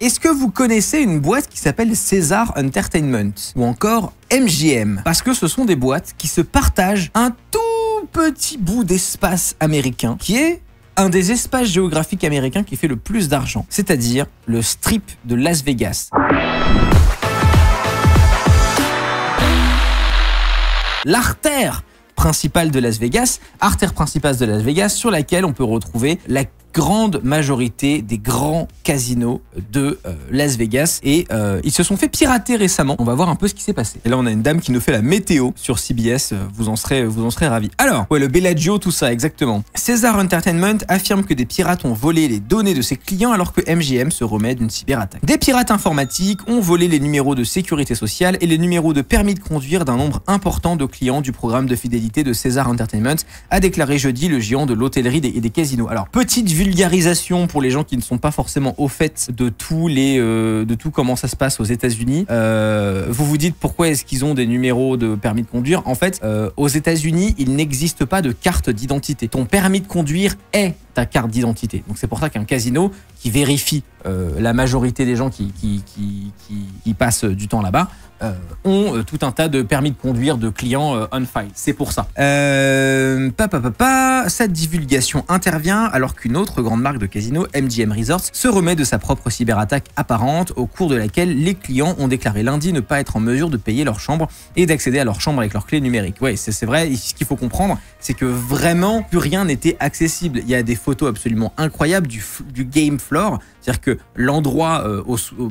Est-ce que vous connaissez une boîte qui s'appelle Caesar Entertainment ou encore MGM? Parce que ce sont des boîtes qui se partagent un tout petit bout d'espace américain qui est un des espaces géographiques américains qui fait le plus d'argent, c'est-à-dire le strip de Las Vegas. L'artère principale de Las Vegas, sur laquelle on peut retrouver la grande majorité des grands casinos de Las Vegas et ils se sont fait pirater récemment. On va voir un peu ce qui s'est passé. Et là on a une dame qui nous fait la météo sur CBS, vous en serez ravis. Alors, ouais, le Bellagio, tout ça, exactement. Caesar Entertainment affirme que des pirates ont volé les données de ses clients alors que MGM se remet d'une cyberattaque. Des pirates informatiques ont volé les numéros de sécurité sociale et les numéros de permis de conduire d'un nombre important de clients du programme de fidélité de Caesar Entertainment, a déclaré jeudi le géant de l'hôtellerie et des casinos. Alors, petite vulgarisation pour les gens qui ne sont pas forcément au fait de tout comment ça se passe aux États-Unis. Vous vous dites pourquoi est-ce qu'ils ont des numéros de permis de conduire? En fait, aux États-Unis, il n'existe pas de carte d'identité. Ton permis de conduire est ta carte d'identité. Donc c'est pour ça qu'un casino qui vérifie la majorité des gens qui passent du temps là-bas ont tout un tas de permis de conduire de clients on file. C'est pour ça. Cette divulgation intervient alors qu'une autre grande marque de casino, MGM Resorts, se remet de sa propre cyberattaque apparente au cours de laquelle les clients ont déclaré lundi ne pas être en mesure de payer leur chambre et d'accéder à leur chambre avec leur clé numérique. Ouais, c'est vrai. Ce qu'il faut comprendre, c'est que vraiment plus rien n'était accessible. Il y a des photos absolument incroyables du game floor. C'est-à-dire que l'endroit,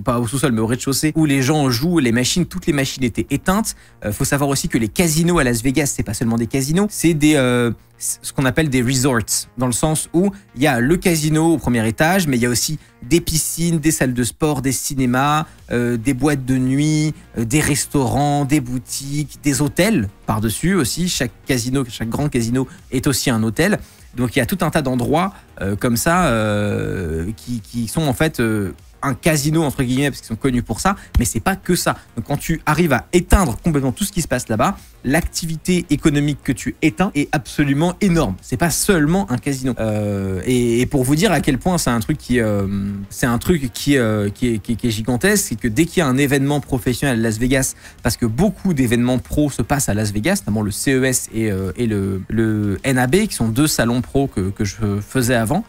pas au sous-sol, mais au rez-de-chaussée, où les gens jouent, toutes les machines étaient éteintes. Faut savoir aussi que les casinos à Las Vegas, c'est pas seulement des casinos, c'est ce qu'on appelle des resorts, dans le sens où il y a le casino au premier étage, mais il y a aussi des piscines, des salles de sport, des cinémas, des boîtes de nuit, des restaurants, des boutiques, des hôtels par-dessus aussi. Chaque grand casino est aussi un hôtel. Donc il y a tout un tas d'endroits comme ça qui sont en fait un casino entre guillemets parce qu'ils sont connus pour ça, mais c'est pas que ça. Donc quand tu arrives à éteindre complètement tout ce qui se passe là-bas, l'activité économique que tu éteins est absolument énorme. C'est pas seulement un casino. Et pour vous dire à quel point c'est un truc qui est gigantesque, c'est que dès qu'il y a un événement professionnel à Las Vegas, parce que beaucoup d'événements pro se passent à Las Vegas, notamment le CES et le NAB, qui sont deux salons pro que je faisais avant,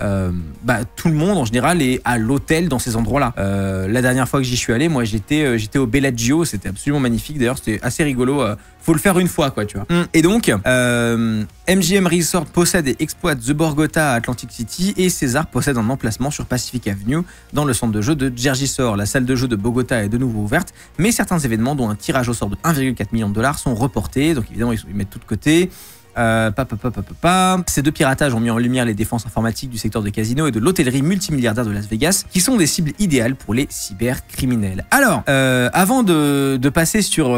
tout le monde en général est à l'hôtel dans ces endroits-là. La dernière fois que j'y suis allé, moi j'étais au Bellagio, c'était absolument magnifique. D'ailleurs, c'était assez rigolo. Faut le faire une fois, quoi, tu vois. Et donc, MGM Resort possède et exploite The Borgata à Atlantic City et Caesar possède un emplacement sur Pacific Avenue dans le centre de jeu de Jersey Shore. La salle de jeu de Bogota est de nouveau ouverte, mais certains événements, dont un tirage au sort de 1,4 million de dollars, sont reportés. Donc évidemment, ils mettent tout de côté. Ces deux piratages ont mis en lumière les défenses informatiques du secteur de casino et de l'hôtellerie multimilliardaire de Las Vegas, qui sont des cibles idéales pour les cybercriminels. Alors, avant de passer sur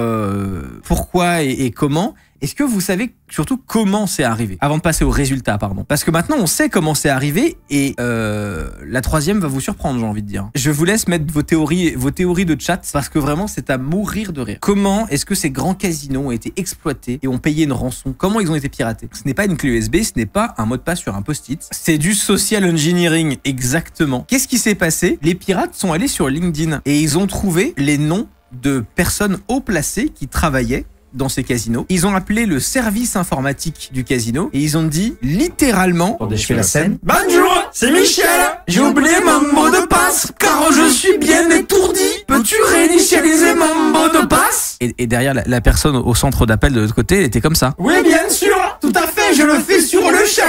pourquoi et comment, est-ce que vous savez surtout comment c'est arrivé? Avant de passer aux résultats, pardon. Parce que maintenant, on sait comment c'est arrivé et la troisième va vous surprendre, j'ai envie de dire. Je vous laisse mettre vos théories de chat parce que vraiment, c'est à mourir de rire. Comment est-ce que ces grands casinos ont été exploités et ont payé une rançon? Comment ils ont été piratés? Ce n'est pas une clé USB, ce n'est pas un mot de passe sur un post-it. C'est du social engineering, exactement. Qu'est-ce qui s'est passé? Les pirates sont allés sur LinkedIn et ils ont trouvé les noms de personnes haut placées qui travaillaient dans ces casinos. Ils ont appelé le service informatique du casino et ils ont dit littéralement, attendez, je fais la scène. Bonjour, c'est Michel. J'ai oublié mon mot de passe car je suis bien étourdi. Peux-tu réinitialiser mon mot de passe? Et derrière, la personne au centre d'appel de l'autre côté était comme ça. Oui, bien sûr, tout à fait, je le fais sur le chien.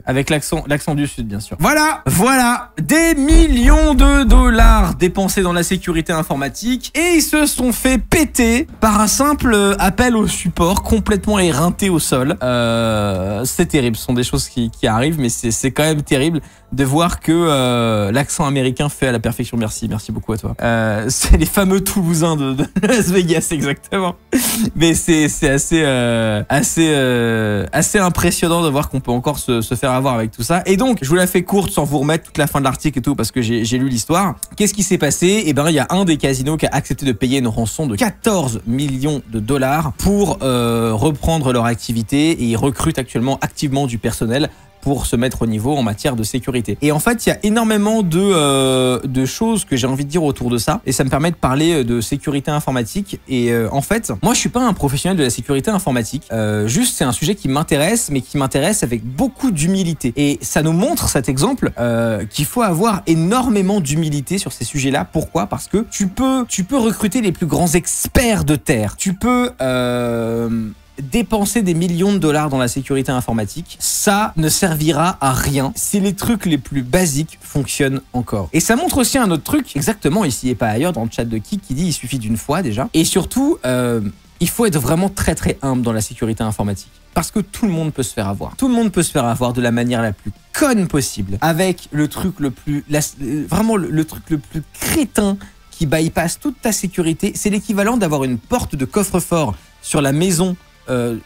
Avec l'accent du Sud, bien sûr. Voilà, des millions de dollars dépensés dans la sécurité informatique et ils se sont fait péter par un simple appel au support complètement éreinté au sol. C'est terrible, ce sont des choses qui arrivent, mais c'est quand même terrible de voir que l'accent américain fait à la perfection. Merci beaucoup à toi. C'est les fameux Toulousains de Las Vegas, exactement. Mais c'est assez impressionnant de voir qu'on peut encore se faire avoir avec tout ça. Et donc, je vous la fais courte sans vous remettre toute la fin de l'article et tout parce que j'ai lu l'histoire. Qu'est-ce qui s'est passé? Eh ben, il y a un des casinos qui a accepté de payer une rançon de 14 millions de dollars pour reprendre leur activité et ils recrutent actuellement activement du personnel pour se mettre au niveau en matière de sécurité. Et en fait, il y a énormément de choses que j'ai envie de dire autour de ça, et ça me permet de parler de sécurité informatique. Et en fait, moi je suis pas un professionnel de la sécurité informatique, juste c'est un sujet qui m'intéresse, mais qui m'intéresse avec beaucoup d'humilité. Et ça nous montre cet exemple qu'il faut avoir énormément d'humilité sur ces sujets-là. Pourquoi? Parce que tu peux recruter les plus grands experts de terre, tu peux dépenser des millions de dollars dans la sécurité informatique, ça ne servira à rien si les trucs les plus basiques fonctionnent encore. Et ça montre aussi un autre truc, exactement ici et pas ailleurs, dans le chat de Kik, qui dit il suffit d'une fois déjà. Et surtout, il faut être vraiment très très humble dans la sécurité informatique. Parce que tout le monde peut se faire avoir. Tout le monde peut se faire avoir de la manière la plus conne possible, avec le truc le plus, vraiment le truc le plus crétin qui bypass toute ta sécurité. C'est l'équivalent d'avoir une porte de coffre-fort sur la maison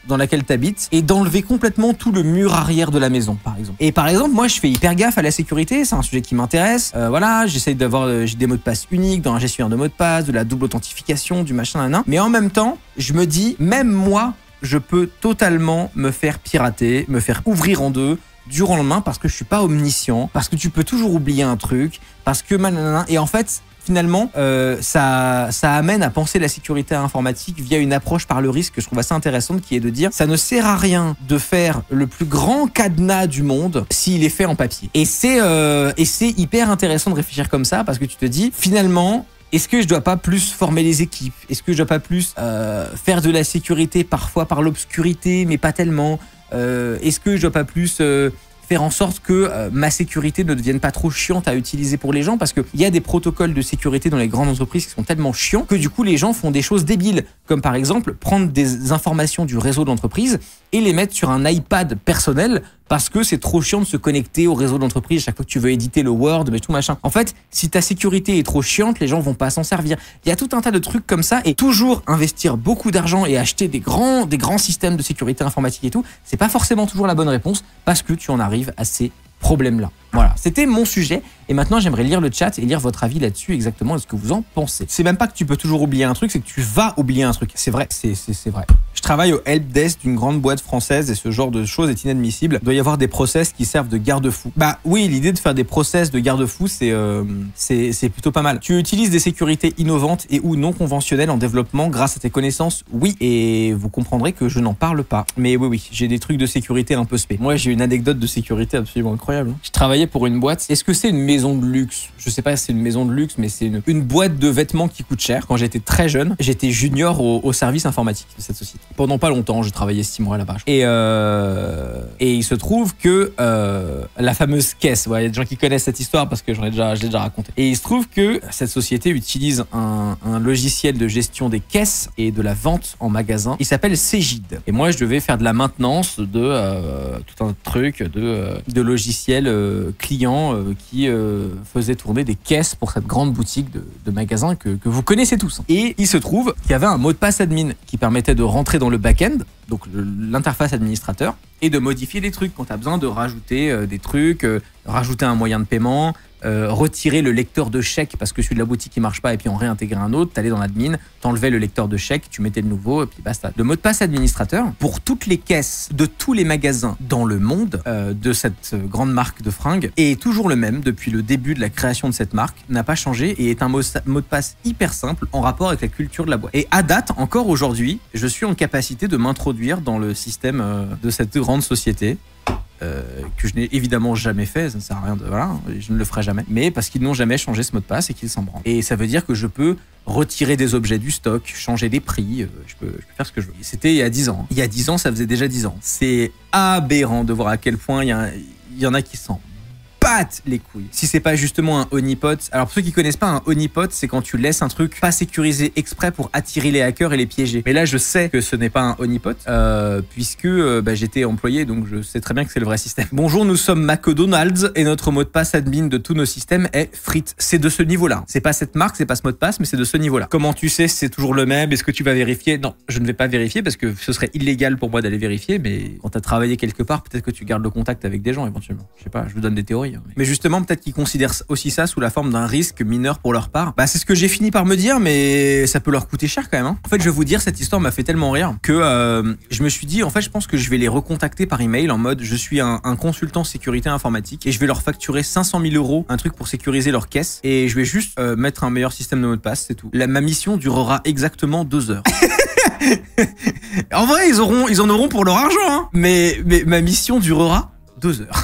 dans laquelle tu habites et d'enlever complètement tout le mur arrière de la maison, par exemple. Et par exemple, moi, je fais hyper gaffe à la sécurité, c'est un sujet qui m'intéresse. Voilà, j'essaye d'avoir j'ai des mots de passe uniques dans un gestionnaire de mots de passe, de la double authentification, du machin, nan. Mais en même temps, je me dis, même moi, je peux totalement me faire pirater, me faire ouvrir en deux du jour au lendemain parce que je suis pas omniscient, parce que tu peux toujours oublier un truc, parce que nanana. Et en fait, finalement, ça amène à penser la sécurité informatique via une approche par le risque que je trouve assez intéressante, qui est de dire ça ne sert à rien de faire le plus grand cadenas du monde s'il est fait en papier. Et c'est hyper intéressant de réfléchir comme ça, parce que tu te dis finalement, est-ce que je dois pas plus former les équipes? Est-ce que je dois pas plus faire de la sécurité parfois par l'obscurité, mais pas tellement? Est-ce que je dois pas plus faire en sorte que ma sécurité ne devienne pas trop chiante à utiliser pour les gens? Parce qu'il y a des protocoles de sécurité dans les grandes entreprises qui sont tellement chiants que du coup les gens font des choses débiles, comme par exemple prendre des informations du réseau de l'entreprise et les mettre sur un iPad personnel parce que c'est trop chiant de se connecter au réseau de l'entreprise chaque fois que tu veux éditer le Word, mais tout machin. En fait, si ta sécurité est trop chiante, les gens vont pas s'en servir. Il y a tout un tas de trucs comme ça, et toujours investir beaucoup d'argent et acheter des grands systèmes de sécurité informatique et tout, c'est pas forcément toujours la bonne réponse, parce que tu en arrives à ces problèmes-là. Voilà, c'était mon sujet, et maintenant j'aimerais lire le chat et lire votre avis là-dessus, exactement ce que vous en pensez. C'est même pas que tu peux toujours oublier un truc, c'est que tu vas oublier un truc. C'est vrai, c'est vrai. Je travaille au helpdesk d'une grande boîte française et ce genre de choses est inadmissible. Il doit y avoir des process qui servent de garde-fou. Bah oui, l'idée de faire des process de garde-fou, c'est plutôt pas mal. Tu utilises des sécurités innovantes et ou non conventionnelles en développement grâce à tes connaissances? Oui, et vous comprendrez que je n'en parle pas. Mais oui, j'ai des trucs de sécurité un peu spé. Moi, j'ai une anecdote de sécurité absolument incroyable. Je travaillais pour une boîte. Est-ce que c'est une maison de luxe? Je sais pas si c'est une maison de luxe, mais c'est une boîte de vêtements qui coûte cher. Quand j'étais très jeune, j'étais junior au service informatique de cette société. Pendant pas longtemps, j'ai travaillé 6 mois là-bas. Et il se trouve que la fameuse caisse, il y a des gens qui connaissent cette histoire parce que je l'ai déjà raconté. Et il se trouve que cette société utilise un logiciel de gestion des caisses et de la vente en magasin. Il s'appelle Cegid. Et moi, je devais faire de la maintenance de tout un truc de logiciels clients qui faisait tourner des caisses pour cette grande boutique de magasins que vous connaissez tous. Et il se trouve qu'il y avait un mot de passe admin qui permettait de rentrer dans le back-end, donc l'interface administrateur, et de modifier des trucs quand tu as besoin de rajouter des trucs, rajouter un moyen de paiement, retirer le lecteur de chèque parce que celui de la boutique il marche pas et puis en réintégrer un autre. T'allais dans l'admin, t'enlevais le lecteur de chèque, tu mettais le nouveau et puis basta. Le mot de passe administrateur pour toutes les caisses de tous les magasins dans le monde de cette grande marque de fringues est toujours le même depuis le début de la création de cette marque, n'a pas changé et est un mot de passe hyper simple en rapport avec la culture de la boîte. Et à date, encore aujourd'hui, je suis en capacité de m'introduire dans le système de cette grande société. Que je n'ai évidemment jamais fait, ça ne sert à rien voilà, je ne le ferai jamais, mais parce qu'ils n'ont jamais changé ce mot de passe et qu'ils s'en branlent. Et ça veut dire que je peux retirer des objets du stock, changer des prix, je peux faire ce que je veux. C'était il y a 10 ans. Il y a 10 ans, ça faisait déjà 10 ans. C'est aberrant de voir à quel point il y en a qui s'en battent les couilles. Si c'est pas justement un honeypot. Alors pour ceux qui connaissent pas, un honeypot, c'est quand tu laisses un truc pas sécurisé exprès pour attirer les hackers et les piéger. Mais là, je sais que ce n'est pas un honeypot puisque j'étais employé, donc je sais très bien que c'est le vrai système. Bonjour, nous sommes McDonald's et notre mot de passe admin de tous nos systèmes est frites. C'est de ce niveau-là. C'est pas cette marque, c'est pas ce mot de passe, mais c'est de ce niveau-là. Comment tu sais si c'est toujours le même? Est-ce que tu vas vérifier? Non, je ne vais pas vérifier parce que ce serait illégal pour moi d'aller vérifier, mais quand t'as travaillé quelque part, peut-être que tu gardes le contact avec des gens éventuellement. Je sais pas, je vous donne des théories. dire. Mais justement, peut-être qu'ils considèrent aussi ça sous la forme d'un risque mineur pour leur part. Bah, c'est ce que j'ai fini par me dire, mais ça peut leur coûter cher quand même. Hein. En fait, je vais vous dire, cette histoire m'a fait tellement rire que je me suis dit, en fait, je pense que je vais les recontacter par email en mode, je suis un consultant sécurité informatique et je vais leur facturer 500 000 euros, un truc pour sécuriser leur caisse, et je vais juste mettre un meilleur système de mot de passe, c'est tout. Ma mission durera exactement 2 heures. En vrai, ils en auront pour leur argent, hein. Mais ma mission durera 2 heures.